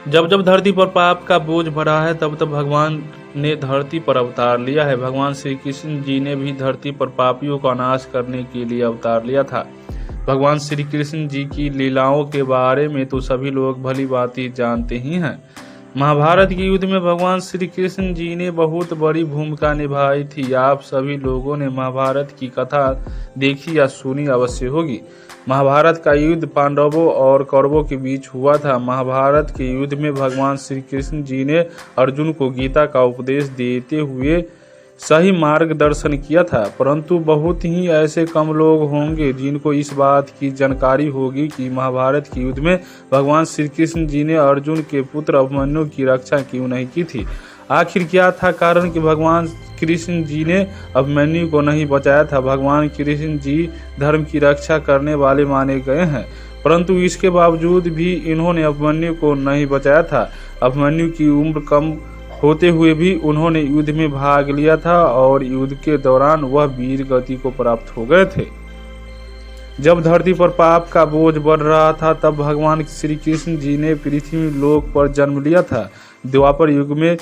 जब जब धरती पर पाप का बोझ बढ़ा है तब तब भगवान ने धरती पर अवतार लिया है। भगवान श्री कृष्ण जी ने भी धरती पर पापियों का नाश करने के लिए अवतार लिया था। भगवान श्री कृष्ण जी की लीलाओं के बारे में तो सभी लोग भली भांति जानते ही हैं। महाभारत के युद्ध में भगवान श्री कृष्ण जी ने बहुत बड़ी भूमिका निभाई थी। आप सभी लोगों ने महाभारत की कथा देखी या सुनी अवश्य होगी। महाभारत का युद्ध पांडवों और कौरवों के बीच हुआ था। महाभारत के युद्ध में भगवान श्री कृष्ण जी ने अर्जुन को गीता का उपदेश देते हुए सही मार्गदर्शन किया था, परंतु बहुत ही ऐसे कम लोग होंगे जिनको इस बात की जानकारी होगी कि महाभारत के युद्ध में भगवान श्री कृष्ण जी ने अर्जुन के पुत्र अभिमन्यु की रक्षा क्यों नहीं की थी। आखिर क्या था कारण कि भगवान कृष्ण जी ने अभिमन्यु को नहीं बचाया था। भगवान कृष्ण जी धर्म की रक्षा करने वाले माने गए हैं, परंतु इसके बावजूद भी इन्होंने अभिमन्यु को नहीं बचाया था। अभिमन्यु की उम्र कम होते हुए भी उन्होंने युद्ध में भाग लिया था और युद्ध के दौरान वह वीर गति को प्राप्त हो गए थे। जब धरती पर पाप का बोझ बढ़ रहा था तब भगवान श्री कृष्ण जी ने पृथ्वी लोक पर जन्म लिया था। द्वापर युग में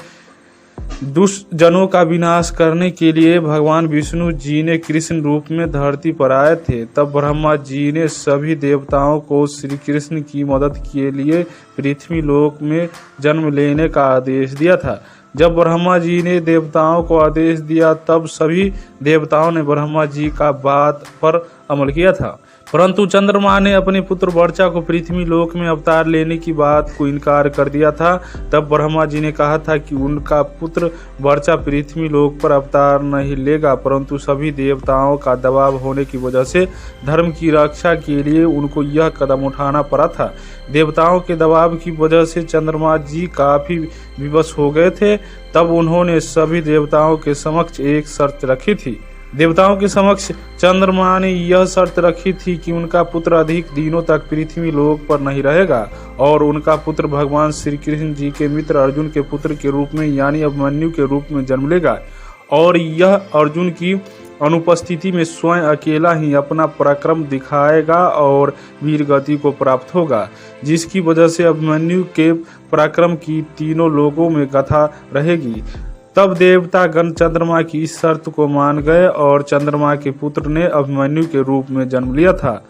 दुष्ट जनों का विनाश करने के लिए भगवान विष्णु जी ने कृष्ण रूप में धरती पर आए थे। तब ब्रह्मा जी ने सभी देवताओं को श्री कृष्ण की मदद के लिए पृथ्वी लोक में जन्म लेने का आदेश दिया था। जब ब्रह्मा जी ने देवताओं को आदेश दिया तब सभी देवताओं ने ब्रह्मा जी का बात पर अमल किया था, परंतु चंद्रमा ने अपने पुत्र वर्चा को पृथ्वी लोक में अवतार लेने की बात को इनकार कर दिया था। तब ब्रह्मा जी ने कहा था कि उनका पुत्र वर्चा पृथ्वी लोक पर अवतार नहीं लेगा, परंतु सभी देवताओं का दबाव होने की वजह से धर्म की रक्षा के लिए उनको यह कदम उठाना पड़ा था। देवताओं के दबाव की वजह से चंद्रमा जी काफी विवश हो गए थे। तब उन्होंने सभी देवताओं के समक्ष एक शर्त रखी थी। देवताओं के समक्ष चंद्रमा ने यह शर्त रखी थी कि उनका पुत्र अधिक दिनों तक पृथ्वी लोक पर नहीं रहेगा और उनका पुत्र भगवान श्री कृष्ण जी के मित्र अर्जुन के पुत्र के रूप में यानी अभिमन्यु के रूप में जन्म लेगा और यह अर्जुन की अनुपस्थिति में स्वयं अकेला ही अपना पराक्रम दिखाएगा और वीर गति को प्राप्त होगा, जिसकी वजह से अभिमन्यु के पराक्रम की तीनों लोगों में गाथा रहेगी। तब देवता गण चंद्रमा की इस शर्त को मान गए और चंद्रमा के पुत्र ने अभिमन्यु के रूप में जन्म लिया था।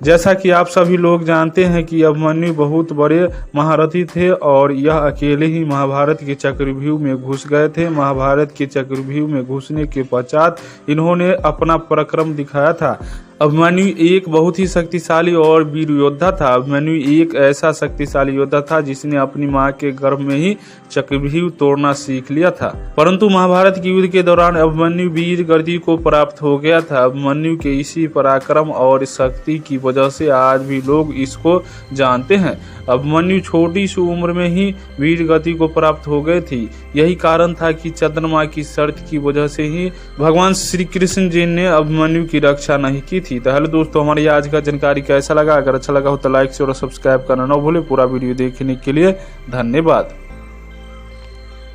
जैसा कि आप सभी लोग जानते हैं कि अभिमन्यु बहुत बड़े महारथी थे और यह अकेले ही महाभारत के चक्रव्यूह में घुस गए थे। महाभारत के चक्रव्यूह में घुसने के पश्चात इन्होंने अपना पराक्रम दिखाया था। अभिमन्यु एक बहुत ही शक्तिशाली और वीर योद्धा था। अभिमन्यु एक ऐसा शक्तिशाली योद्धा था जिसने अपनी मां के गर्भ में ही चक्रव्यूह तोड़ना सीख लिया था, परंतु महाभारत के युद्ध के दौरान अभिमन्यु वीर गति को प्राप्त हो गया था। अभिमन्यु के इसी पराक्रम और शक्ति की वजह से आज भी लोग इसको जानते हैं। अभिमन्यु छोटी सी उम्र में ही वीर गति को प्राप्त हो गए थी। यही कारण था कि चंद्रमा की शर्त की वजह से ही भगवान श्री कृष्ण जी ने अभिमन्यु की रक्षा नहीं की थी। तो हेलो दोस्तों, हमारी आज का जानकारी कैसा लगा? अगर अच्छा लगा हो तो लाइक शेयर और सब्सक्राइब करना न भूले। पूरा वीडियो देखने के लिए धन्यवाद।